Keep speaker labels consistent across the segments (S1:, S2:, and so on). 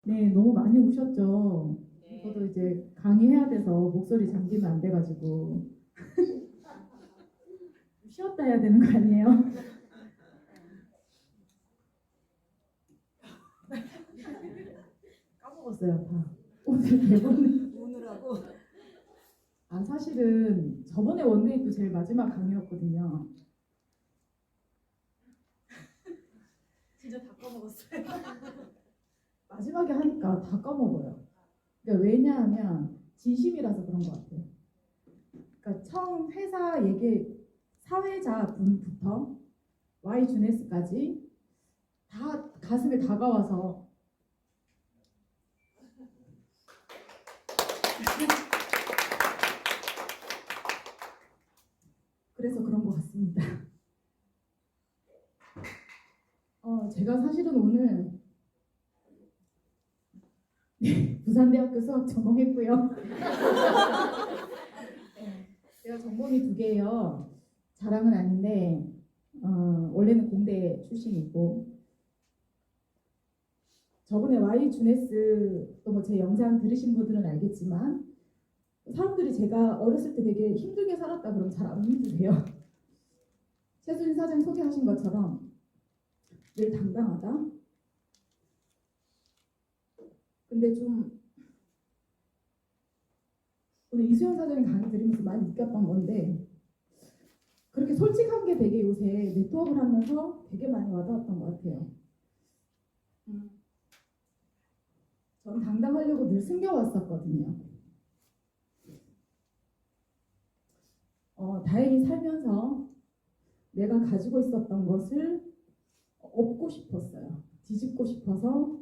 S1: 네, 너무 많이 우셨죠. 저도
S2: 네.
S1: 이제 강의해야 돼서 목소리 잠기면 안 돼가지고 쉬었다 해야 되는 거 아니에요? 까먹었어요, 다. 오늘 대본.
S2: 오늘하고
S1: 아, 사실은 저번에 원데이도 제일 마지막 강의였거든요.
S2: 진짜 다 까먹었어요.
S1: 마지막에 하니까 다 까먹어요. 그러니까 왜냐하면 진심이라서 그런 것 같아요. 그러니까 처음 회사 얘기 사회자 분부터 Y 주네스까지 다 가슴에 다가와서 그래서 그런 것 같습니다. 제가 사실은 오늘 부산대학교 수학 전공했고요. 제가 전공이 두 개예요. 자랑은 아닌데 원래는 공대 출신이고 저번에 Y 주네스 또 뭐 제 영상 들으신 분들은 알겠지만 사람들이 제가 어렸을 때 되게 힘들게 살았다 그러면 잘 안 믿으세요. 최수진 사장님 소개하신 것처럼 늘 당당하다. 근데 좀 오늘 이수연 사장님 강의 들으면서 많이 느꼈던 건데 그렇게 솔직한 게 되게 요새 네트워크를 하면서 되게 많이 와닿았던 것 같아요. 전 당당하려고 늘 숨겨왔었거든요. 다행히 살면서 내가 가지고 있었던 것을 얻고 싶었어요. 뒤집고 싶어서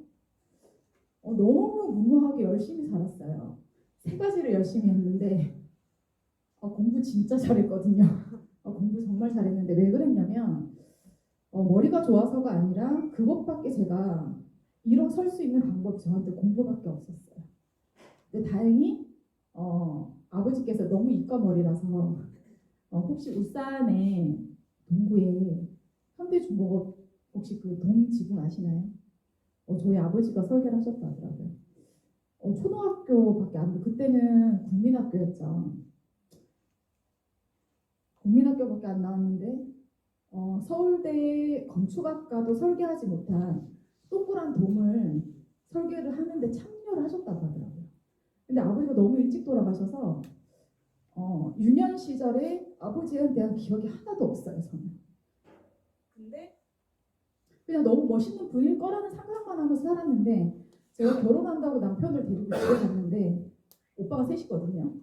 S1: 너무 무모하게 열심히 살았어요. 세 가지를 열심히 했는데 공부 진짜 잘했거든요. 공부 정말 잘했는데 왜 그랬냐면 머리가 좋아서가 아니라 그것밖에 제가 일어설 수 있는 방법이 저한테 공부밖에 없었어요. 근데 다행히 아버지께서 너무 이과머리라서 혹시 울산에 동구에 현대중공업 혹시 그 동지분 아시나요? 저희 아버지가 설계를 하셨다 하더라고요. 초등학교밖에 안 돼. 그때는 국민학교였죠. 국민학교밖에 안 나왔는데 서울대 건축학과도 설계하지 못한 동그란 돔을 설계를 하는데 참여를 하셨다고 하더라고요. 근데 아버지가 너무 일찍 돌아가셔서 유년 시절에 아버지에 대한 기억이 하나도 없어요, 저는. 근데 그냥 너무 멋있는 분일 거라는 상상만 하면서 살았는데 제가 결혼한다고 남편을 데리고 집에 갔는데 오빠가 셋이거든요.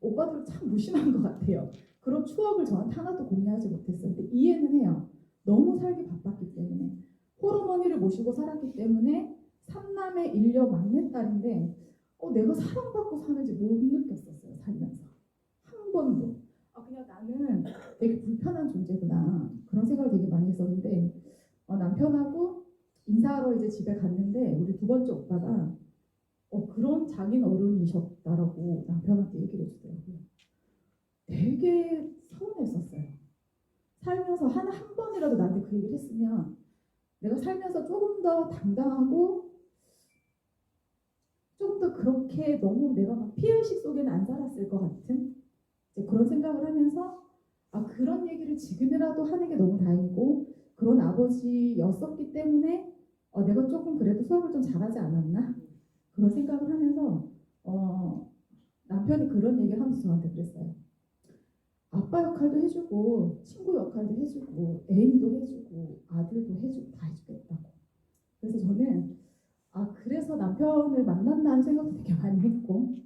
S1: 오빠들 참 무심한 것 같아요. 그런 추억을 저한테 하나도 공유하지 못했어요. 근데 이해는 해요. 너무 살기 바빴기 때문에. 홀어머니를 모시고 살았기 때문에 삼남의 일녀 막내딸인데 내가 사랑받고 사는지 못 느꼈었어요. 살면서. 한 번도. 그냥 나는 되게 불편한 존재구나. 그런 생각을 되게 많이 했었는데 남편하고 인사하러 이제 집에 갔는데 우리 두 번째 오빠가 그런 장인 어른이셨다라고 남편한테 얘기를 해주더라고요. 되게 서운했었어요. 살면서 한 번이라도 나한테 그 얘기를 했으면 내가 살면서 조금 더 당당하고 조금 더 그렇게 너무 내가 막 피해의식 속에는 안 살았을 것 같은 이제 그런 생각을 하면서 그런 얘기를 지금이라도 하는 게 너무 다행이고 그런 아버지였었기 때문에 내가 조금 그래도 수업을 좀 잘하지 않았나 그런 생각을 하면서 남편이 그런 얘기를 하면서 저한테 그랬어요. 아빠 역할도 해주고 친구 역할도 해주고 애인도 해주고 아들도 해주고 다 해주겠다고. 그래서 저는 그래서 남편을 만난다는 생각도 되게 많이 했고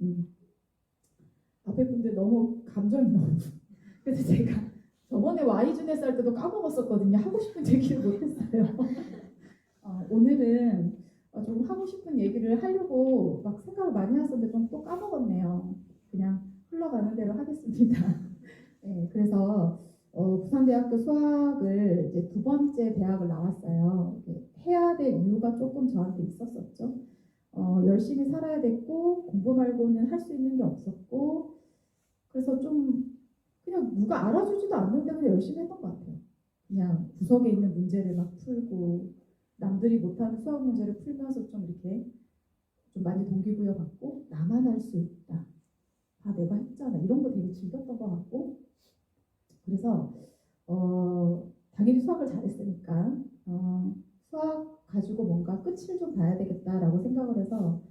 S1: 앞에 분들 너무 감정이 너무 그래서 제가 저번에 Y주네스 할 때도 까먹었었거든요. 하고 싶은 얘기를 못했어요. 오늘은 조금 하고 싶은 얘기를 하려고 막 생각을 많이 했었는데 좀 또 까먹었네요. 그냥 흘러가는 대로 하겠습니다. 네, 그래서 부산대학교 수학을 이제 두 번째 대학을 나왔어요. 해야 될 이유가 조금 저한테 있었었죠. 열심히 살아야 됐고 공부 말고는 할 수 있는 게 없었고 그래서 좀 그냥 누가 알아주지도 않는데 그냥 열심히 했던 것 같아요. 그냥 구석에 있는 문제를 막 풀고 남들이 못하는 수학 문제를 풀면서 좀 이렇게 좀 많이 동기부여 받고 나만 할 수 있다. 다 내가 했잖아. 이런 거 되게 즐겼던 것 같고 그래서 당연히 수학을 잘했으니까 수학 가지고 뭔가 끝을 좀 봐야 되겠다라고 생각을 해서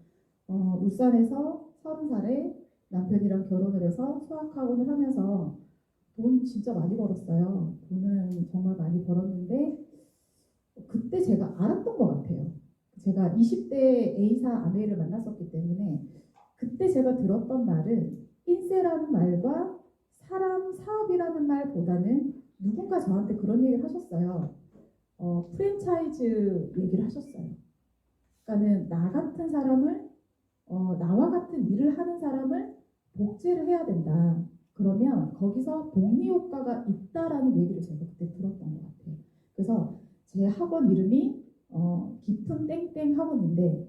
S1: 울산에서 30살에 남편이랑 결혼을 해서 수학학원을 하면서 돈 진짜 많이 벌었어요. 돈은 정말 많이 벌었는데 그때 제가 알았던 것 같아요. 제가 20대 A사 아내를 만났었기 때문에 그때 제가 들었던 말은 인세라는 말과 사람 사업이라는 말보다는 누군가 저한테 그런 얘기를 하셨어요. 프랜차이즈 얘기를 하셨어요. 그러니까는 나 같은 사람을 나와 같은 일을 하는 사람을 복제를 해야 된다. 그러면 거기서 복리 효과가 있다라는 얘기를 제가 그때 들었던 것 같아요. 그래서 제 학원 이름이 깊은 땡땡 학원인데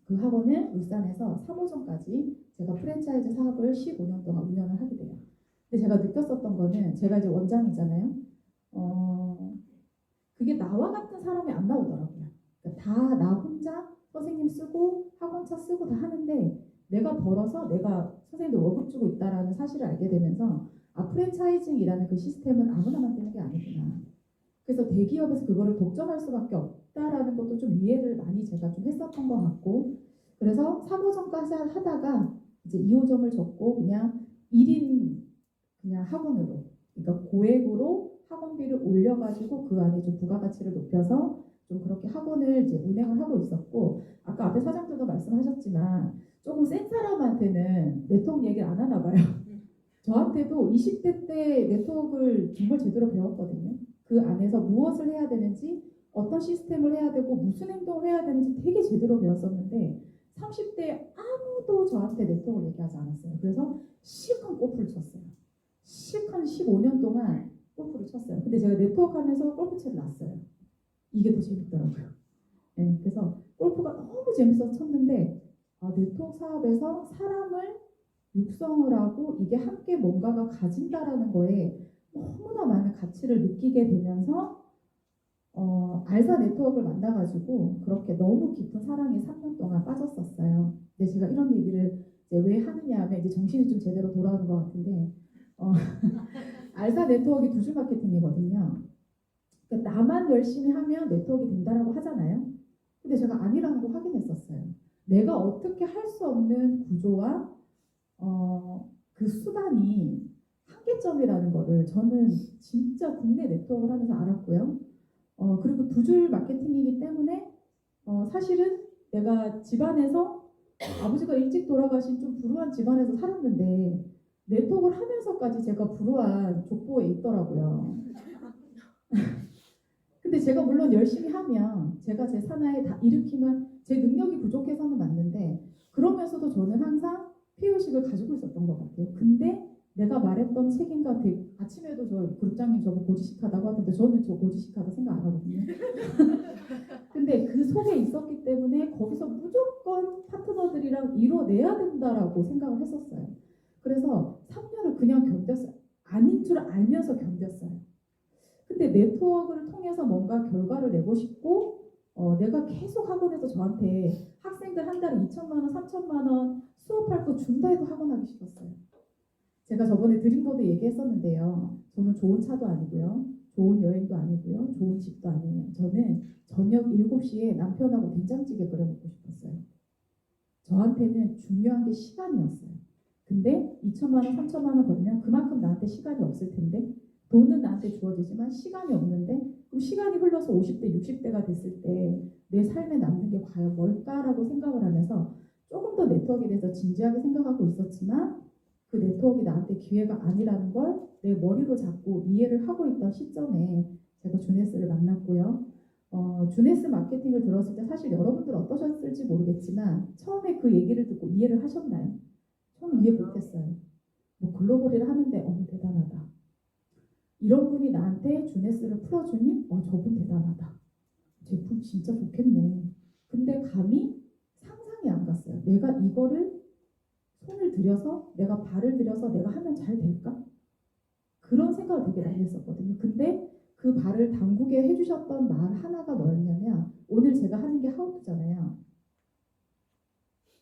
S1: 그 학원은 울산에서 3호점까지 제가 프랜차이즈 사업을 15년 동안 운영을 하게 돼요. 근데 제가 느꼈었던 거는 제가 이제 원장이잖아요. 그게 나와 같은 사람이 안 나오더라고요. 그러니까 다 나 혼자 선생님 쓰고 학원차 쓰고 다 하는데 내가 벌어서 내가 선생님들 월급 주고 있다라는 사실을 알게 되면서 프랜차이징이라는 그 시스템은 아무나 만드는 게 아니구나. 그래서 대기업에서 그거를 독점할 수밖에 없다라는 것도 좀 이해를 많이 제가 좀 했었던 것 같고 그래서 3호점까지 하다가 이제 2호점을 접고 그냥 1인 그냥 학원으로 그러니까 고액으로 학원비를 올려가지고 그 안에 좀 부가가치를 높여서 좀 그렇게 학원을 이제 운행을 하고 있었고 아까 앞에 사장님도 말씀하셨지만 조금 센 사람한테는 네트워크 얘기를 안 하나 봐요. 저한테도 20대 때 네트워크를 정말 제대로 배웠거든요. 그 안에서 무엇을 해야 되는지 어떤 시스템을 해야 되고 무슨 행동을 해야 되는지 되게 제대로 배웠었는데 30대 아무도 저한테 네트워크를 얘기하지 않았어요. 그래서 실컷 골프를 쳤어요. 실컷 15년 동안 골프를 쳤어요. 근데 제가 네트워크 하면서 골프채를 놨어요. 이게 더 재밌더라고요. 네, 그래서 골프가 너무 재밌어서 쳤는데 네트워크 사업에서 사람을 육성을 하고 이게 함께 뭔가가 가진다라는 거에 너무나 많은 가치를 느끼게 되면서 알사 네트워크를 만나가지고 그렇게 너무 깊은 사랑에 3년 동안 빠졌었어요. 근데 제가 이런 얘기를 이제 왜 하느냐 하면 이제 정신이 좀 제대로 돌아오는 것 같은데 알사 네트워크가 두줄 마케팅이거든요. 그러니까 나만 열심히 하면 네트워크가 된다라고 하잖아요. 근데 제가 아니라는 거 확인했었어요. 내가 어떻게 할 수 없는 구조와 그 수단이 한계점이라는 거를 저는 진짜 국내 네트워크를 하면서 알았고요. 그리고 두 줄 마케팅이기 때문에 사실은 내가 집안에서 아버지가 일찍 돌아가신 좀 불우한 집안에서 살았는데 네트워크를 하면서까지 제가 불우한 족보에 있더라고요. 근데 제가 물론 열심히 하면 제가 제 사나에 다 일으키면 제 능력이 부족해서는 맞는데 그러면서도 저는 항상 피해의식을 가지고 있었던 것 같아요. 근데 내가 말했던 책임과 아침에도 저 그룹장님 저거 고지식하다고 하던데 저는 저 고지식하다 생각 안 하거든요. 근데 그 속에 있었기 때문에 거기서 무조건 파트너들이랑 이뤄내야 된다라고 생각을 했었어요. 그래서 3년을 그냥 견뎠어요. 아닌 줄 알면서 견뎠어요. 근데 네트워크를 통해서 뭔가 결과를 내고 싶고 내가 계속 학원에서 저한테 학생들 한 달에 2천만 원, 3천만 원 수업할 거 준다 해도 학원 하기 싫었어요. 제가 저번에 드림보드 얘기했었는데요. 저는 좋은 차도 아니고요. 좋은 여행도 아니고요. 좋은 집도 아니에요. 저는 저녁 7시에 남편하고 된장찌개 끓여 먹고 싶었어요. 저한테는 중요한 게 시간이었어요. 근데 2천만 원, 3천만 원 벌면 그만큼 나한테 시간이 없을 텐데 돈은 나한테 주어지지만 시간이 없는데 그럼 시간이 흘러서 50대, 60대가 됐을 때 내 삶에 남는 게 과연 뭘까라고 생각을 하면서 조금 더 네트워크에 대해서 진지하게 생각하고 있었지만 그 네트워크가 나한테 기회가 아니라는 걸 내 머리로 잡고 이해를 하고 있던 시점에 제가 주네스를 만났고요. 주네스 마케팅을 들었을 때 사실 여러분들 어떠셨을지 모르겠지만 처음에 그 얘기를 듣고 이해를 하셨나요? 저는 이해 못했어요. 뭐 글로벌을 하는데 대단하다. 이런 분이 나한테 주네스를 풀어주니 저분 대단하다. 제품 진짜 좋겠네. 근데 감히 상상이 안 갔어요. 내가 이거를 손을 들여서 내가 발을 들여서 내가 하면 잘 될까? 그런 생각을 되게 많이 했었거든요. 근데 그 발을 담그게 해주셨던 말 하나가 뭐였냐면 오늘 제가 하는 게 하우투잖아요.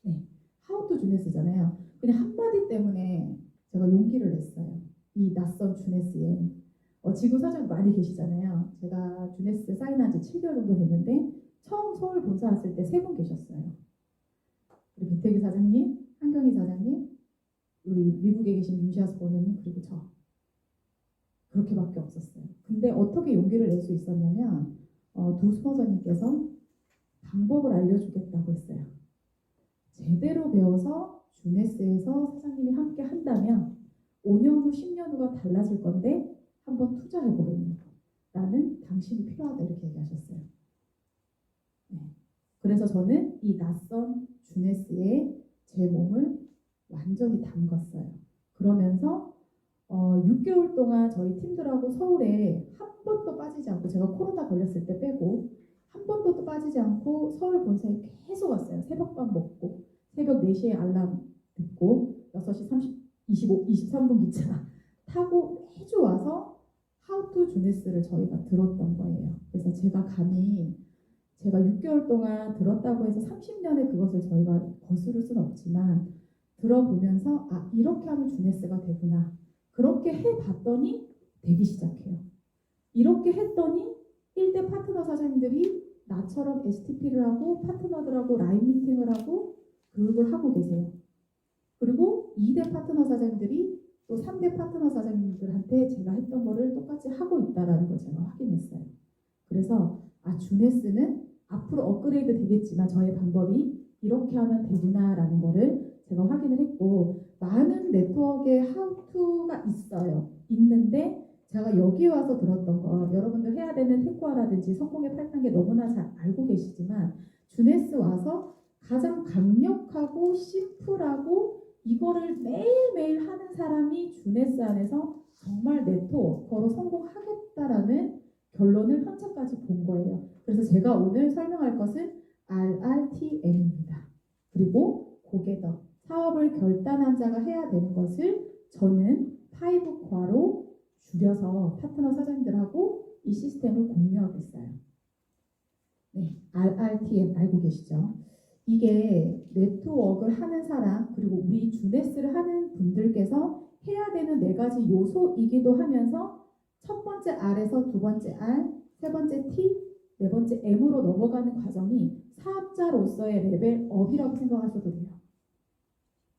S1: 네, How to 주네스잖아요. 그냥 한마디 때문에 제가 용기를 냈어요. 이 낯선 주네스에. 지금 사장 많이 계시잖아요. 제가 주네스 사인한 지 7개월 정도 됐는데 처음 서울 본사 왔을 때 3분 계셨어요. 우리 배태기 사장님, 한경희 사장님, 우리 미국에 계신 윤시아스 본사님, 그리고 저. 그렇게밖에 없었어요. 근데 어떻게 용기를 낼 수 있었냐면 두 스폰서님께서 방법을 알려주겠다고 했어요. 제대로 배워서 주네스에서 사장님이 함께 한다면 5년 후, 10년 후가 달라질 건데 한번 투자해보겠냐고. 나는 당신이 필요하다 이렇게 얘기하셨어요. 네. 그래서 저는 이 낯선 주네스에 제 몸을 완전히 담궜어요. 그러면서 6개월 동안 저희 팀들하고 서울에 한 번도 빠지지 않고, 제가 코로나 걸렸을 때 빼고 한 번도 또 빠지지 않고 서울 본사에 계속 왔어요. 새벽밥 먹고 새벽 4시에 알람 듣고 6시 23분 기차 타고 매주 와서 How to 주네스를 저희가 들었던 거예요. 그래서 제가 감히 제가 6개월 동안 들었다고 해서 30년에 그것을 저희가 거스를 수는 없지만 들어보면서 이렇게 하면 주네스가 되구나. 그렇게 해봤더니 되기 시작해요. 이렇게 했더니 1대 파트너 사장님들이 나처럼 STP를 하고 파트너들하고 라인 미팅을 하고 교육을 하고 계세요. 그리고 2대 파트너 사장님들이 또 3대 파트너 사장님들한테 제가 했던 거를 똑같이 하고 있다는 걸 제가 확인했어요. 그래서 주네스는 앞으로 업그레이드 되겠지만 저의 방법이 이렇게 하면 되구나라는 거를 제가 확인을 했고, 많은 네트워크에 하우투가 있어요. 있는데 제가 여기 와서 들었던 거, 여러분들 해야 되는 테크와라든지 성공의 8단계 너무나 잘 알고 계시지만 주네스 와서 가장 강력하고 심플하고 이거를 매일매일 하는 사람이 주네스 안에서 정말 네트워커로 성공하겠다라는 결론을 현재까지 본 거예요. 그래서 제가 오늘 설명할 것은 RRTM입니다. 그리고 고개더 사업을 결단한 자가 해야 되는 것을 저는 5과로 줄여서 파트너 사장님들하고 이 시스템을 공유하고 있어요. 네, RRTM 알고 계시죠? 이게 네트워크를 하는 사람, 그리고 우리 주네스를 하는 분들께서 해야 되는 4가지 요소이기도 하면서 첫 번째 R에서 두 번째 R, 세 번째 T, 네 번째 M으로 넘어가는 과정이 사업자로서의 레벨업이라고 생각하셔도 돼요.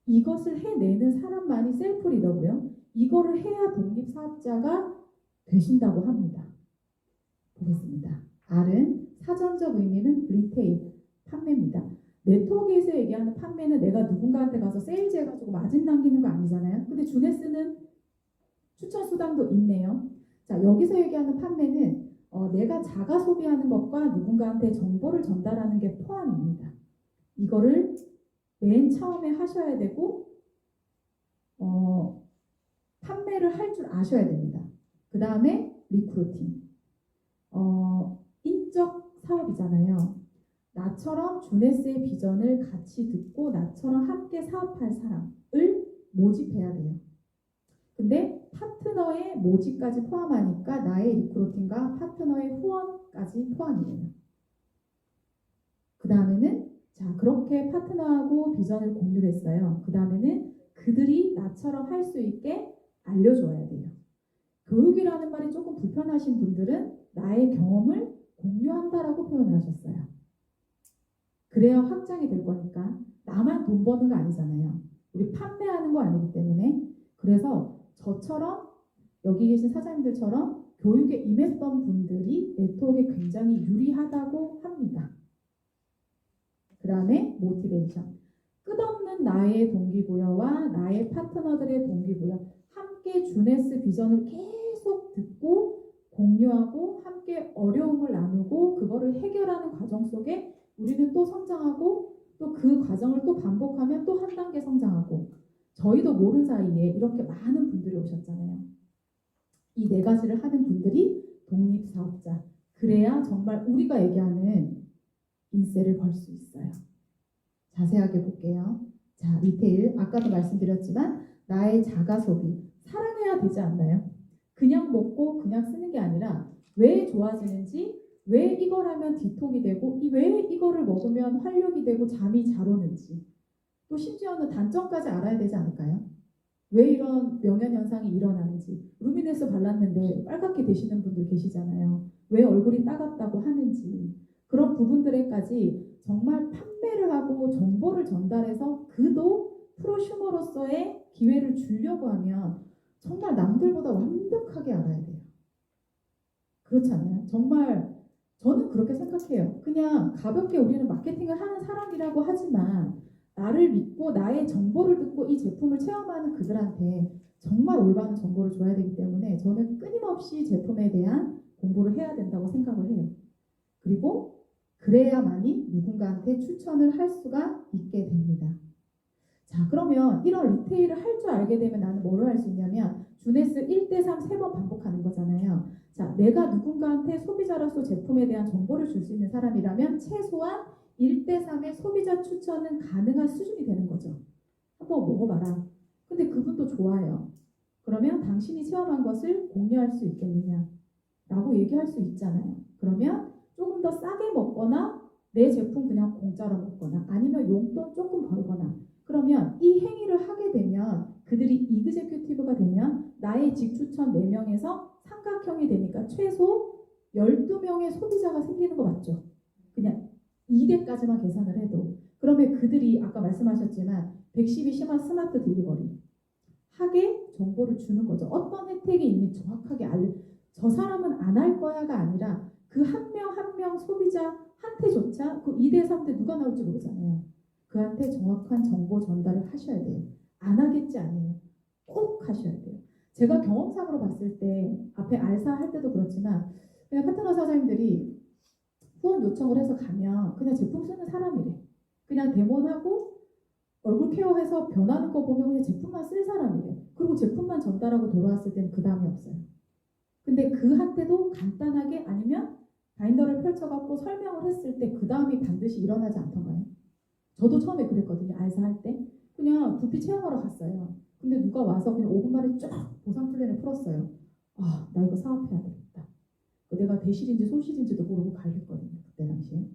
S1: 이것을 해내는 사람만이 셀프 리더고요. 이거를 해야 독립사업자가 되신다고 합니다. 보겠습니다. R은 사전적 의미는 리테일, 판매입니다. 네트워크에서 얘기하는 판매는 내가 누군가한테 가서 세일즈 해가지고 마진 남기는 거 아니잖아요. 근데 주네스는 추천 수당도 있네요. 자, 여기서 얘기하는 판매는 내가 자가 소비하는 것과 누군가한테 정보를 전달하는 게 포함입니다. 이거를 맨 처음에 하셔야 되고 판매를 할 줄 아셔야 됩니다. 그 다음에 리크루팅. 인적 사업이잖아요. 나처럼 주네스의 비전을 같이 듣고 나처럼 함께 사업할 사람을 모집해야 돼요. 근데 파트너의 모집까지 포함하니까 나의 리크루팅과 파트너의 후원까지 포함이 돼요. 그 다음에는 그렇게 파트너하고 비전을 공유를 했어요. 그 다음에는 그들이 나처럼 할 수 있게 알려줘야 돼요. 교육이라는 말이 조금 불편하신 분들은 나의 경험을 공유한다라고 표현을 하셨어요. 그래야 확장이 될 거니까. 나만 돈 버는 거 아니잖아요. 우리 판매하는 거 아니기 때문에. 그래서 저처럼 여기 계신 사장님들처럼 교육에 임했던 분들이 네트워크에 굉장히 유리하다고 합니다. 그 다음에 모티베이션. 끝없는 나의 동기부여와 나의 파트너들의 동기부여. 함께 주네스 비전을 계속 듣고 공유하고 함께 어려움을 나누고 그거를 해결하는 과정 속에 우리는 또 성장하고 또 그 과정을 또 반복하면 또 한 단계 성장하고, 저희도 모르는 사이에 이렇게 많은 분들이 오셨잖아요. 이 4가지를 하는 분들이 독립사업자. 그래야 정말 우리가 얘기하는 인세를 벌 수 있어요. 자세하게 볼게요. 자, 리테일. 아까도 말씀드렸지만 나의 자가소비. 사랑해야 되지 않나요? 그냥 먹고 그냥 쓰는 게 아니라 왜 좋아지는지, 왜 이걸 하면 디톡이 되고 왜 이거를 먹으면 활력이 되고 잠이 잘 오는지, 또 심지어는 단점까지 알아야 되지 않을까요? 왜 이런 명현현상이 일어나는지. 루미네스 발랐는데 빨갛게 되시는 분들 계시잖아요. 왜 얼굴이 따갑다고 하는지. 그런 부분들에까지 정말 판매를 하고 정보를 전달해서 그도 프로슈머로서의 기회를 주려고 하면 정말 남들보다 완벽하게 알아야 돼요. 그렇지 않아요? 정말 저는 그렇게 생각해요. 그냥 가볍게 우리는 마케팅을 하는 사람이라고 하지만 나를 믿고 나의 정보를 듣고 이 제품을 체험하는 그들한테 정말 올바른 정보를 줘야 되기 때문에 저는 끊임없이 제품에 대한 공부를 해야 된다고 생각을 해요. 그리고 그래야만이 누군가한테 추천을 할 수가 있게 됩니다. 자, 그러면 이런 리테일을 할 줄 알게 되면 나는 뭐를 할 수 있냐면 주네스 1대3 3번 반복하는 거잖아요. 자, 내가 누군가한테 소비자로서 제품에 대한 정보를 줄 수 있는 사람이라면 최소한 1대3의 소비자 추천은 가능한 수준이 되는 거죠. 한번 먹어봐라. 근데 그분도 좋아요. 그러면 당신이 체험한 것을 공유할 수 있겠느냐? 라고 얘기할 수 있잖아요. 그러면 조금 더 싸게 먹거나 내 제품 그냥 공짜로 먹거나 아니면 용돈 조금 벌거나 그러면 이 행위를 하게 되면 그들이 이그제큐티브가 되면 나의 직추천 4명에서 삼각형이 되니까 최소 12명의 소비자가 생기는 거 맞죠? 그냥 2대까지만 계산을 해도 그러면 그들이 아까 말씀하셨지만 110이 심한 스마트 딜리버리 하게 정보를 주는 거죠. 어떤 혜택이 있는지 정확하게 저 사람은 안 할 거야가 아니라 그 한 명 한 명 소비자한테조차 그 2대 3대 누가 나올지 모르잖아요. 그한테 정확한 정보 전달을 하셔야 돼요. 안 하겠지 아니에요. 꼭 하셔야 돼요. 제가 경험상으로 봤을 때 앞에 알사 할 때도 그렇지만 그냥 파트너 사장님들이 후원 요청을 해서 가면 그냥 제품 쓰는 사람이래. 그냥 데모하고 얼굴 케어해서 변하는 거 보면 그냥 제품만 쓸 사람이래. 그리고 제품만 전달하고 돌아왔을 때는 그 다음이 없어요. 근데 그한테도 간단하게 아니면 바인더를 펼쳐갖고 설명을 했을 때 그 다음이 반드시 일어나지 않던가요? 저도 처음에 그랬거든요. 알사 할 때. 그냥 두피 체험하러 갔어요. 근데 누가 와서 그냥 5분 만에 쫙 보상 플랜을 풀었어요. 아, 나 이거 사업해야 되겠다. 내가 대실인지 소실인지도 모르고 갈렸거든요. 그때 당시에.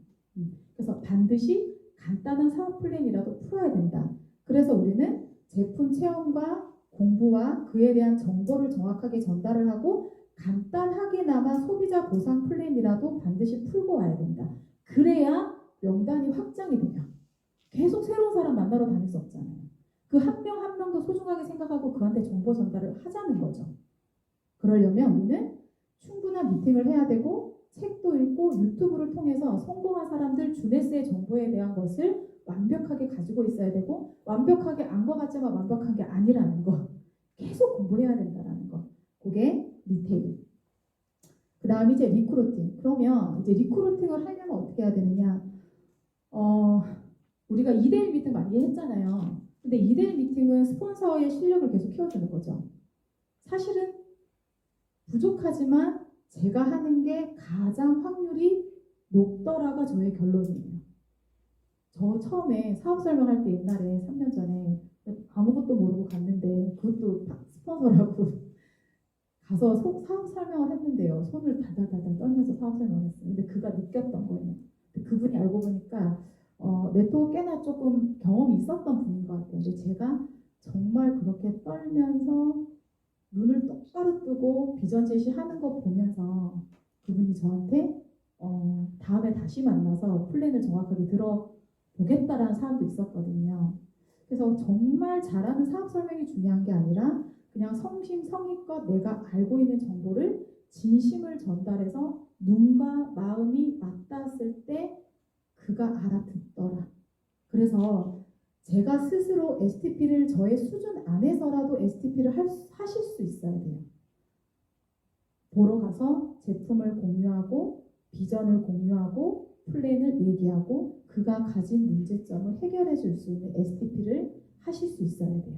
S1: 그래서 반드시 간단한 사업 플랜이라도 풀어야 된다. 그래서 우리는 제품 체험과 공부와 그에 대한 정보를 정확하게 전달을 하고 간단하게나마 소비자 보상 플랜이라도 반드시 풀고 와야 된다. 그래야 명단이 확장이 돼요. 계속 새로운 사람 만나러 다닐 수 없잖아요. 그 한 명 한 명도 소중하게 생각하고 그한테 정보 전달을 하자는 거죠. 그러려면 우리는 충분한 미팅을 해야 되고 책도 읽고 유튜브를 통해서 성공한 사람들 주네스의 정보에 대한 것을 완벽하게 가지고 있어야 되고 완벽하게 안 것 같지만 완벽한 게 아니라는 거 계속 공부해야 된다는 거 그게 리테일. 그 다음 이제 리크루팅. 그러면 이제 리크루팅을 하려면 어떻게 해야 되느냐? 우리가 2대1 미팅 많이 했잖아요. 근데 2대1 미팅은 스폰서의 실력을 계속 키워주는 거죠. 사실은 부족하지만 제가 하는 게 가장 확률이 높더라가 저의 결론이에요. 저 처음에 사업 설명할 때 옛날에 3년 전에 아무것도 모르고 갔는데 그것도 스폰서라고 가서 사업 설명을 했는데요. 손을 달달달달 떨면서 사업 설명을 했어요. 근데 그가 느꼈던 거예요. 그분이 알고 보니까 네트워크 꽤나 조금 경험이 있었던 분인 것 같아요. 근데 제가 정말 그렇게 떨면서 눈을 똑바로 뜨고 비전 제시하는 거 보면서 그분이 저한테 다음에 다시 만나서 플랜을 정확하게 들어보겠다라는 사람도 있었거든요. 그래서 정말 잘하는 사업 설명이 중요한 게 아니라 그냥 성심성의껏 내가 알고 있는 정보를 진심을 전달해서 눈과 마음이 맞닿았을 때 그가 알아듣더라. 그래서 제가 스스로 STP를 저의 수준 안에서라도 STP를 하실 수 있어야 돼요. 보러 가서 제품을 공유하고 비전을 공유하고 플랜을 얘기하고 그가 가진 문제점을 해결해 줄 수 있는 STP를 하실 수 있어야 돼요.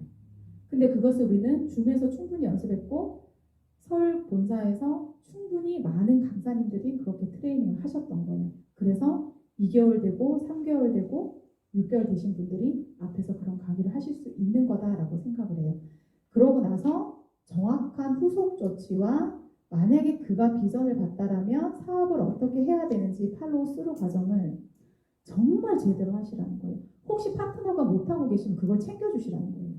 S1: 근데 그것을 우리는 줌에서 충분히 연습했고 서울 본사에서 충분히 많은 강사님들이 그렇게 트레이닝을 하셨던 거예요. 그래서 2개월 되고 3개월 되고 6개월 되신 분들이 앞에서 그런 강의를 하실 수 있는 거다라고 생각을 해요. 그러고 나서 정확한 후속 조치와 만약에 그가 비전을 봤다라면 사업을 어떻게 해야 되는지 팔로우 스루 과정을 정말 제대로 하시라는 거예요. 혹시 파트너가 못하고 계시면 그걸 챙겨주시라는 거예요.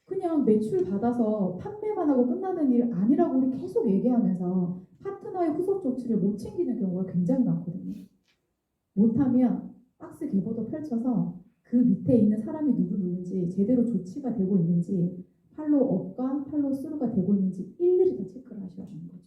S1: 그냥 매출 받아서 판매만 하고 끝나는 일 아니라고 우리 계속 얘기하면서 파트너의 후속 조치를 못 챙기는 경우가 굉장히 많거든요. 못하면 박스 계보도 펼쳐서 그 밑에 있는 사람이 누군지 제대로 조치가 되고 있는지 팔로우업과 팔로우스루가 되고 있는지 일일이 다 체크를 하셔야 하는 거죠.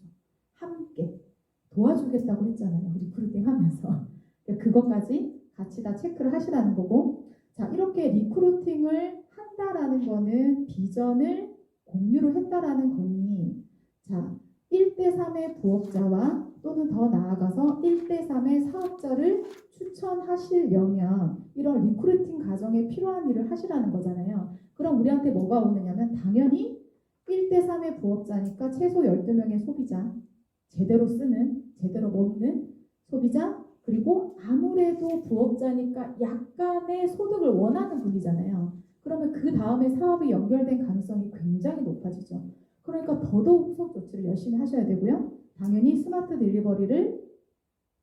S1: 함께 도와주겠다고 했잖아요. 리크루팅 하면서. 그것까지 같이 다 체크를 하시라는 거고, 자, 이렇게 리크루팅을 한다라는 거는 비전을 공유를 했다라는 거니, 자, 1대3의 부업자와 또는 더 나아가서 1대3의 사업자를 추천하시려면 이런 리크루팅 과정에 필요한 일을 하시라는 거잖아요. 그럼 우리한테 뭐가 오느냐면 당연히 1대3의 부업자니까 최소 12명의 소비자, 제대로 쓰는, 제대로 먹는 소비자, 그리고 아무래도 부업자니까 약간의 소득을 원하는 분이잖아요. 그러면 그 다음에 사업이 연결된 가능성이 굉장히 높아지죠. 그러니까 더더욱 후속 조치를 열심히 하셔야 되고요. 당연히 스마트 딜리버리를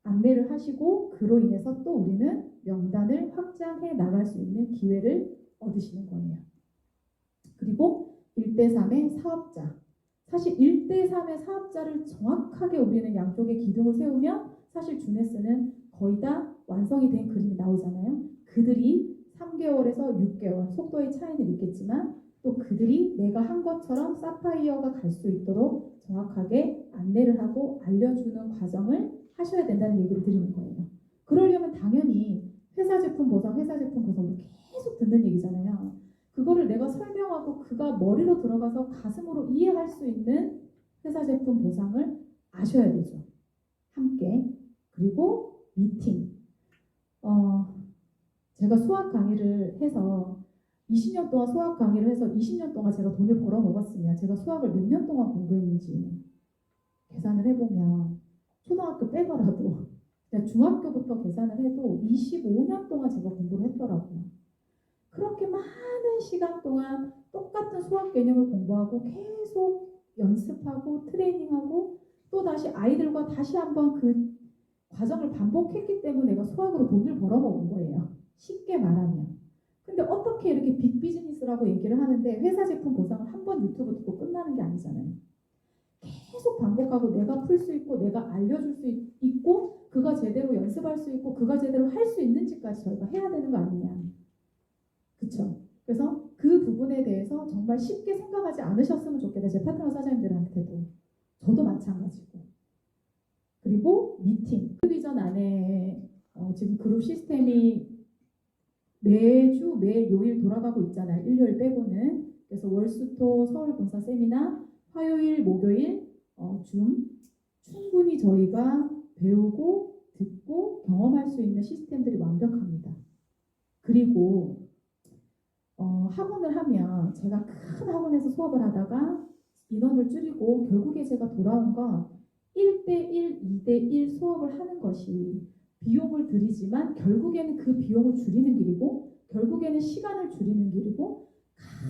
S1: 안내를 하시고 그로 인해서 또 우리는 명단을 확장해 나갈 수 있는 기회를 얻으시는 거예요. 그리고 1대3의 사업자. 사실 1대3의 사업자를 정확하게 우리는 양쪽에 기둥을 세우면 사실 주네스는 거의 다 완성이 된 그림이 나오잖아요. 그들이 3개월에서 6개월, 속도의 차이는 있겠지만 또 그들이 내가 한 것처럼 사파이어가 갈 수 있도록 정확하게 안내를 하고 알려주는 과정을 하셔야 된다는 얘기를 드리는 거예요. 그러려면 당연히 회사 제품 보상 계속 듣는 얘기잖아요. 그거를 내가 설명하고 그가 머리로 들어가서 가슴으로 이해할 수 있는 회사 제품 보상을 아셔야 되죠. 함께. 그리고 미팅. 제가 수학 강의를 해서 20년 동안 수학 강의를 해서 20년 동안 제가 돈을 벌어 먹었으면 제가 수학을 몇 년 동안 공부했는지 계산을 해보면 초등학교 빼더라도 그냥 중학교부터 계산을 해도 25년 동안 제가 공부를 했더라고요. 그렇게 많은 시간 동안 똑같은 수학 개념을 공부하고 계속 연습하고 트레이닝하고 또 다시 아이들과 다시 한번 그 과정을 반복했기 때문에 내가 수학으로 돈을 벌어먹은 거예요. 쉽게 말하면. 근데 어떻게 이렇게 빅비즈니스라고 얘기를 하는데 회사 제품 보상을 한 번 유튜브 듣고 끝나는 게 아니잖아요. 계속 반복하고 내가 풀 수 있고 내가 알려줄 수 있고 그가 제대로 연습할 수 있고 그가 제대로 할 수 있는지까지 저희가 해야 되는 거 아니냐. 그쵸? 그래서 그 부분에 대해서 정말 쉽게 생각하지 않으셨으면 좋겠다. 제 파트너 사장님들한테도. 저도 마찬가지고. 그리고 미팅. 그 비전 안에 지금 그룹 시스템이 매주 매요일 돌아가고 있잖아요. 일요일 빼고는. 그래서 월수토 서울 본사 세미나, 화요일, 목요일 충분히 저희가 배우고 듣고 경험할 수 있는 시스템들이 완벽합니다. 그리고 학원을 하면 제가 큰 학원에서 수업을 하다가 인원을 줄이고 결국에 제가 돌아온 건 1대1, 2대1 수업을 하는 것이 비용을 들이지만 결국에는 그 비용을 줄이는 길이고 결국에는 시간을 줄이는 길이고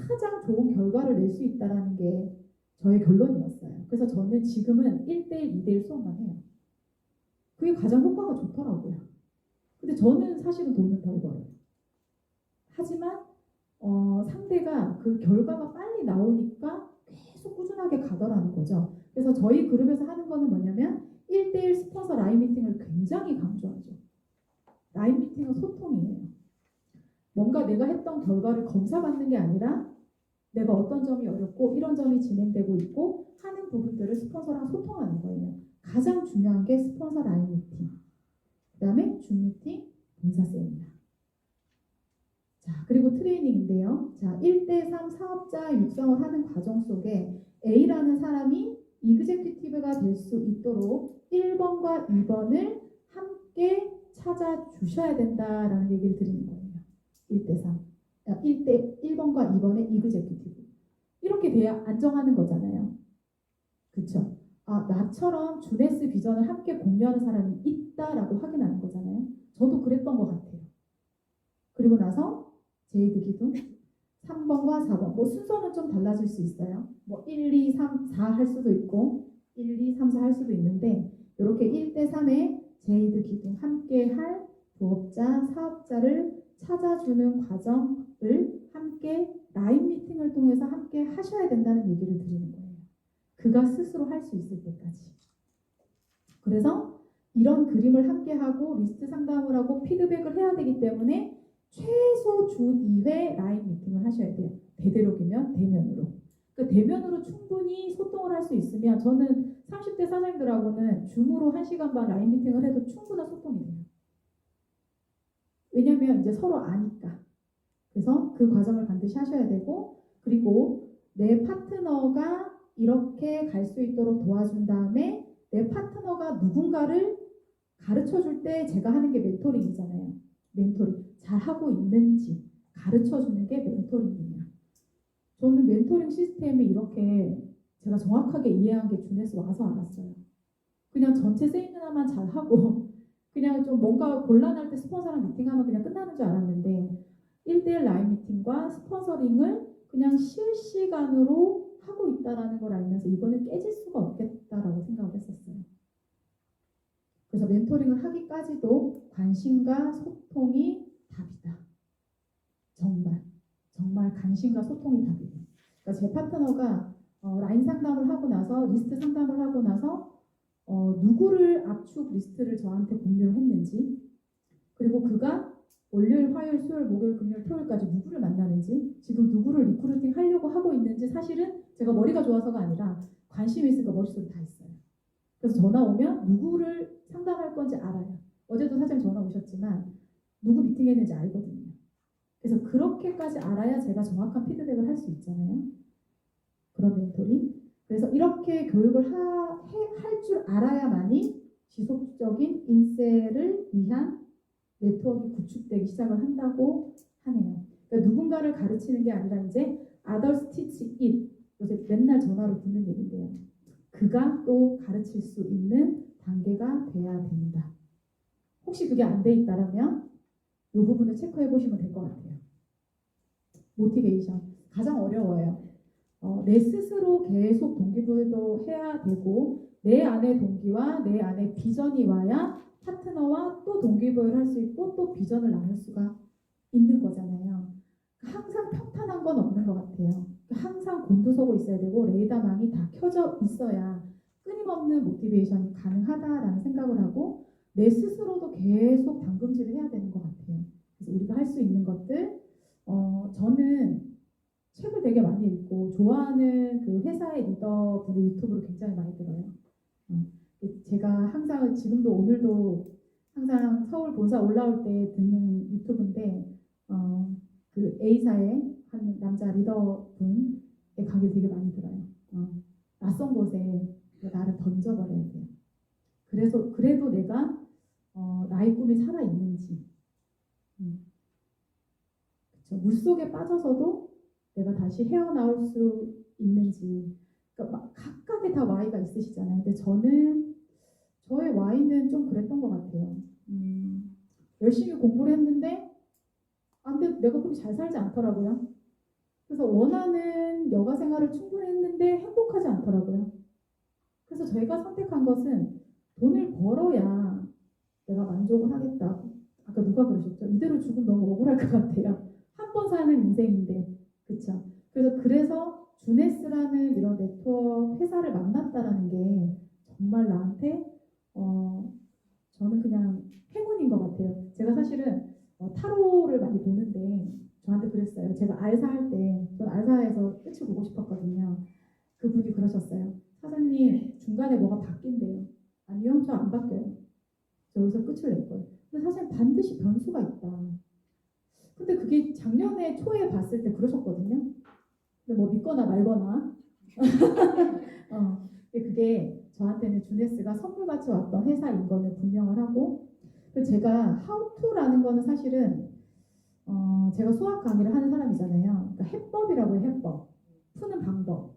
S1: 가장 좋은 결과를 낼 수 있다는 게 저의 결론이었어요. 그래서 저는 지금은 1대1, 2대1 수업만 해요. 그게 가장 효과가 좋더라고요. 근데 저는 사실은 돈은 덜 벌어요. 하지만 상대가 그 결과가 빨리 나오니까 계속 꾸준하게 가더라는 거죠. 그래서 저희 그룹에서 하는 거는 뭐냐면 1대1 스폰서 라인 미팅을 굉장히 강조하죠. 라인 미팅은 소통이에요. 뭔가 내가 했던 결과를 검사받는 게 아니라 내가 어떤 점이 어렵고 이런 점이 진행되고 있고 하는 부분들을 스폰서랑 소통하는 거예요. 가장 중요한 게 스폰서 라인 미팅, 그 다음에 줌 미팅, 본사 세미나. 자, 그리고 트레이닝인데요. 자, 1대3 사업자 육성을 하는 과정 속에 A라는 사람이 이그제큐티브가 될 수 있도록 1번과 2번을 함께 찾아주셔야 된다라는 얘기를 드리는 거예요. 1대3. 1번과 2번의 이그제큐티브. 이렇게 돼야 안정하는 거잖아요. 그쵸? 아, 나처럼 주네스 비전을 함께 공유하는 사람이 있다라고 확인하는 거잖아요. 저도 그랬던 것 같아요. 그리고 나서 제이드 기둥 3번과 4번. 뭐 순서는 좀 달라질 수 있어요. 뭐 1, 2, 3, 4 할 수도 있고 1, 2, 3, 4 할 수도 있는데 이렇게 1대3의 제이드 기둥 함께 할 부업자, 사업자를 찾아주는 과정을 함께 라인 미팅을 통해서 함께 하셔야 된다는 얘기를 드리는 거예요. 그가 스스로 할 수 있을 때까지. 그래서 이런 그림을 함께 하고 리스트 상담을 하고 피드백을 해야 되기 때문에 최소 주 2회 라인 미팅을 하셔야 돼요. 대대로이면 대면으로. 그 대면으로 충분히 소통을 할 수 있으면 저는 30대 사장님들하고는 줌으로 1시간 반 라인 미팅을 해도 충분한 소통이 돼요. 왜냐하면 이제 서로 아니까. 그래서 그 과정을 반드시 하셔야 되고, 그리고 내 파트너가 이렇게 갈 수 있도록 도와준 다음에 내 파트너가 누군가를 가르쳐 줄 때 제가 하는 게 멘토링이잖아요. 멘토링. 잘하고 있는지 가르쳐 주는 게 멘토링이에요. 저는 멘토링 시스템이 이렇게 제가 정확하게 이해한 게 준에서 와서 알았어요. 그냥 전체 세미나만 잘하고 그냥 좀 뭔가 곤란할 때 스폰서랑 미팅하면 그냥 끝나는 줄 알았는데 1대1 라인 미팅과 스폰서링을 그냥 실시간으로 하고 있다는 걸 알면서 이거는 깨질 수가 없겠다라고 생각을 했었어요. 그래서 멘토링을 하기까지도 관심과 소통이 답이다. 정말 관심과 소통이 답이에요. 그러니까 제 파트너가 라인 상담을 하고 나서 리스트 상담을 하고 나서 누구를 압축 리스트를 저한테 공유를 했는지, 그리고 그가 월요일, 화요일, 수요일, 목요일, 금요일, 토요일까지 누구를 만나는지, 지금 누구를 리크루팅 하려고 하고 있는지, 사실은 제가 머리가 좋아서가 아니라 관심이 있으니까 머릿속에 다 있어요. 그래서 전화 오면 누구를 상담할 건지 알아요. 어제도 사장님 전화 오셨지만 누구 미팅했는지 알거든요. 그래서 그렇게까지 알아야 제가 정확한 피드백을 할 수 있잖아요. 그런 멘토링. 그래서 이렇게 교육을 할 줄 알아야만이 지속적인 인셀을 위한 네트워크가 구축되기 시작을 한다고 하네요. 그러니까 누군가를 가르치는 게 아니라 이제 others teach it. 요새 맨날 전화로 듣는 얘기인데요. 그가 또 가르칠 수 있는 단계가 돼야 된다. 혹시 그게 안 돼 있다면 이 부분을 체크해 보시면 될 것 같아요. 모티베이션. 가장 어려워요. 내 스스로 계속 동기부여도 해야 되고 내 안에 동기와 내 안에 비전이 와야 파트너와 또 동기부여를 할 수 있고 또 비전을 나눌 수가 있는 거잖아요. 항상 평탄한 건 없는 것 같아요. 항상 곤두서고 있어야 되고 레이더망이 다 켜져 있어야 끊임없는 모티베이션이 가능하다라는 생각을 하고 내 스스로도 계속 당금질을 해야 되는 것 같아요. 그래서 우리가 할 수 있는 것들, 저는 책을 되게 많이 읽고 좋아하는 그 회사의 리더분의 유튜브를 굉장히 많이 들어요. 제가 항상 지금도 오늘도 항상 서울 본사 올라올 때 듣는 유튜브인데 그 A사의 한 남자 리더분의 강의를 되게 많이 들어요. 낯선 곳에 나를 던져버려야 돼요. 그래서 그래도 내가 나의 꿈이 살아 있는지, 물속에 빠져서도 내가 다시 헤어나올 수 있는지, 그러니까 각각의 다 Y가 있으시잖아요. 근데 저의 Y는 좀 그랬던 것 같아요. 열심히 공부를 했는데 근데 내가 그렇게 잘 살지 않더라고요. 그래서 원하는 여가 생활을 충분히 했는데 행복하지 않더라고요. 그래서 저희가 선택한 것은 돈을 벌어야 내가 만족을 하겠다고. 아까 누가 그러셨죠? 이대로 죽으면 너무 억울할 것 같아요. 한 번 사는 인생인데, 그렇죠? 그래서 주네스라는 이런 네트워크 회사를 만났다라는 게 정말 나한테 저는 그냥 행운인 것 같아요. 제가 사실은 타로를 많이 보는데 저한테 그랬어요. 제가 알사 할 때, 전 알사에서 끝을 보고 싶었거든요. 그분이 그러셨어요. 사장님 중간에 뭐가 바뀐대요. 아니요, 저 안 바뀌어요. 저 여기서 끝을 낼 거예요. 근데 사실 반드시 변수가 있다. 근데 그게 작년에 초에 봤을 때 그러셨거든요. 근데 뭐 믿거나 말거나. 근데 그게 저한테는 주네스가 선물같이 왔던 회사인 거는 분명을 하고, 제가 how to라는 거는 사실은 제가 수학 강의를 하는 사람이잖아요. 그러니까 해법이라고 해요. 해법. 푸는 방법.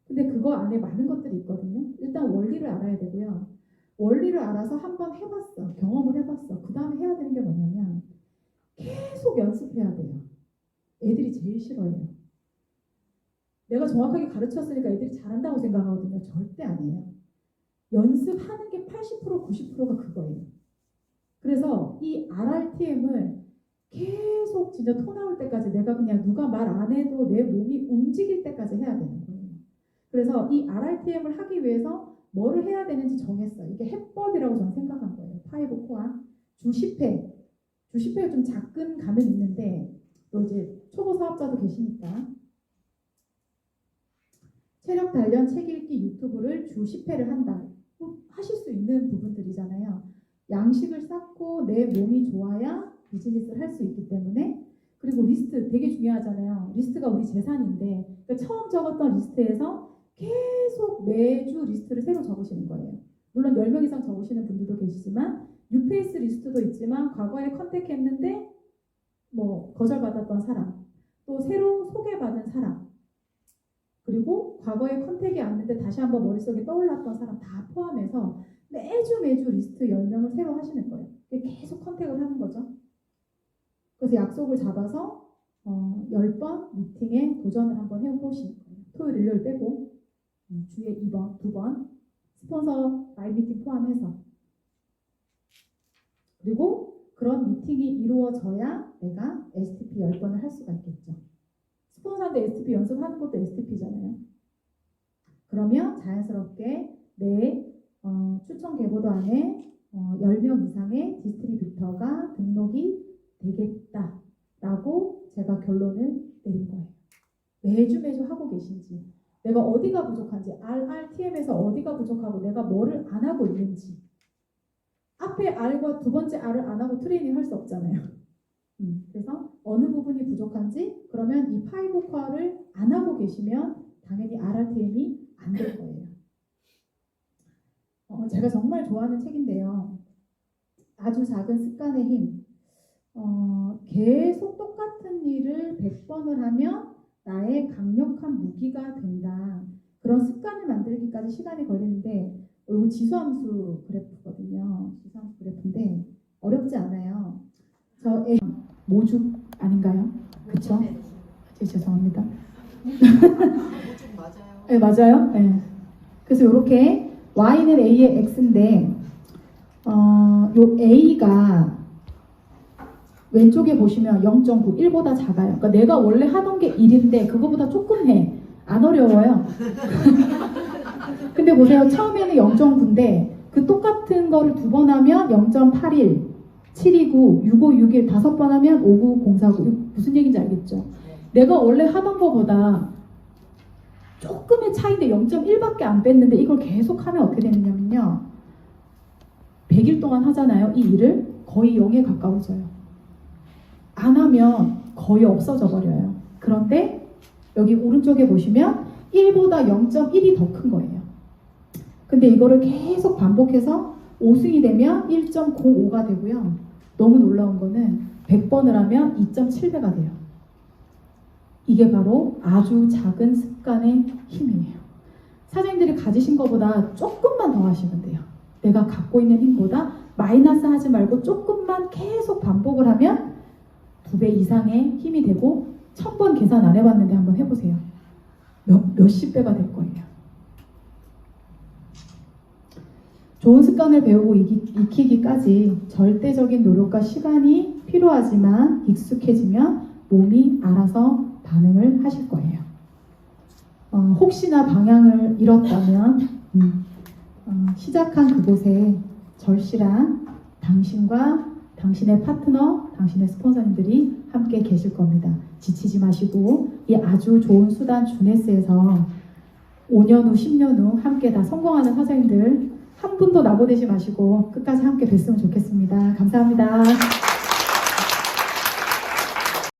S1: 근데 그거 안에 많은 것들이 있거든요. 일단 원리를 알아야 되고요. 원리를 알아서 한번 해봤어. 경험을 해봤어. 그 다음에 해야 되는 게 뭐냐면 계속 연습해야 돼요. 애들이 제일 싫어해요. 내가 정확하게 가르쳤으니까 애들이 잘한다고 생각하거든요. 절대 아니에요. 연습하는 게 80% 90%가 그거예요. 그래서 이 RRTM을 계속 진짜 토 나올 때까지 내가 그냥 누가 말 안 해도 내 몸이 움직일 때까지 해야 되는 거예요. 그래서 이 RRTM을 하기 위해서 뭐를 해야 되는지 정했어요. 이게 해법이라고 저는 생각한 거예요. 5 코어 주 10회. 주 10회가 좀 작은 감은 있는데 또 이제 초보 사업자도 계시니까 체력 단련 책 읽기 유튜브를 주 10회를 한다. 하실 수 있는 부분들이잖아요. 양식을 쌓고 내 몸이 좋아야 비즈니스를 할 수 있기 때문에 그리고 리스트 되게 중요하잖아요. 리스트가 우리 재산인데 그러니까 처음 적었던 리스트에서 계속 매주 리스트를 새로 적으시는 거예요. 물론 10명 이상 적으시는 분들도 계시지만 뉴페이스 리스트도 있지만 과거에 컨택했는데 뭐 거절받았던 사람 또 새로 소개받은 사람 그리고 과거에 컨택이 왔는데 다시 한번 머릿속에 떠올랐던 사람 다 포함해서 매주 리스트 10명을 새로 하시는 거예요. 계속 컨택을 하는 거죠. 그래서 약속을 잡아서 10번 미팅에 도전을 한번 해보시는 거예요. 토요일, 일요일 빼고 주에 2번, 2번 스폰서 라이브 미팅 포함해서 그리고 그런 미팅이 이루어져야 내가 STP 10번을 할 수가 있겠죠. 스폰서한테 STP 연습하는 것도 STP잖아요. 그러면 자연스럽게 내 추천 계보도 안에 10명 이상의 디스트리뷰터가 등록이 되겠다라고 제가 결론을 내린 거예요. 매주 하고 계신지 내가 어디가 부족한지 RRTM에서 어디가 부족하고 내가 뭐를 안 하고 있는지 앞에 R과 두 번째 R을 안 하고 트레이닝 할 수 없잖아요. 그래서 어느 부분이 부족한지 그러면 이 5 코어를 안 하고 계시면 당연히 RRTM이 안 될 거예요. 제가 정말 좋아하는 책인데요. 아주 작은 습관의 힘. 계속 똑같은 일을 100번을 하면 나의 강력한 무기가 된다. 그런 습관을 만들기까지 시간이 걸리는데 이거 지수함수 그래프거든요. 지수함수 그래프인데 어렵지 않아요. 저 모죽 아닌가요? 그쵸? 죄송합니다.
S2: 모죽 맞아요.
S1: 네, 맞아요. 네. 그래서 이렇게 y는 a의 x인데 요 a가 왼쪽에 보시면 0.9, 1보다 작아요. 그러니까 내가 원래 하던 게 1인데 그거보다 조금 해. 안 어려워요. 근데 보세요. 처음에는 0.9인데 그 똑같은 거를 2번 하면 0.81, 729, 6561 5번 하면 59049 무슨 얘기인지 알겠죠? 내가 원래 하던 거보다 조금의 차이인데 0.1밖에 안 뺐는데 이걸 계속 하면 어떻게 되느냐면요. 100일 동안 하잖아요. 이 일을 거의 0에 가까워져요. 안 하면 거의 없어져 버려요. 그런데 여기 오른쪽에 보시면 1보다 0.1이 더 큰 거예요. 근데 이거를 계속 반복해서 5승이 되면 1.05가 되고요. 너무 놀라운 거는 100번을 하면 2.7배가 돼요. 이게 바로 아주 작은 습관의 힘이에요. 사장님들이 가지신 것보다 조금만 더 하시면 돼요. 내가 갖고 있는 힘보다 마이너스 하지 말고 조금만 계속 반복을 하면 2배 이상의 힘이 되고 1000번 계산 안 해봤는데 한번 해보세요. 몇십 배가 될 거예요. 좋은 습관을 배우고 익히기까지 절대적인 노력과 시간이 필요하지만 익숙해지면 몸이 알아서 반응을 하실 거예요. 혹시나 방향을 잃었다면 시작한 그곳에 절실한 당신과 당신의 파트너, 당신의 스폰서님들이 함께 계실 겁니다. 지치지 마시고 이 아주 좋은 수단 주네스에서 5년 후, 10년 후 함께 다 성공하는 사장님들 한 분도 나보내지 마시고 끝까지 함께 뵀으면 좋겠습니다. 감사합니다.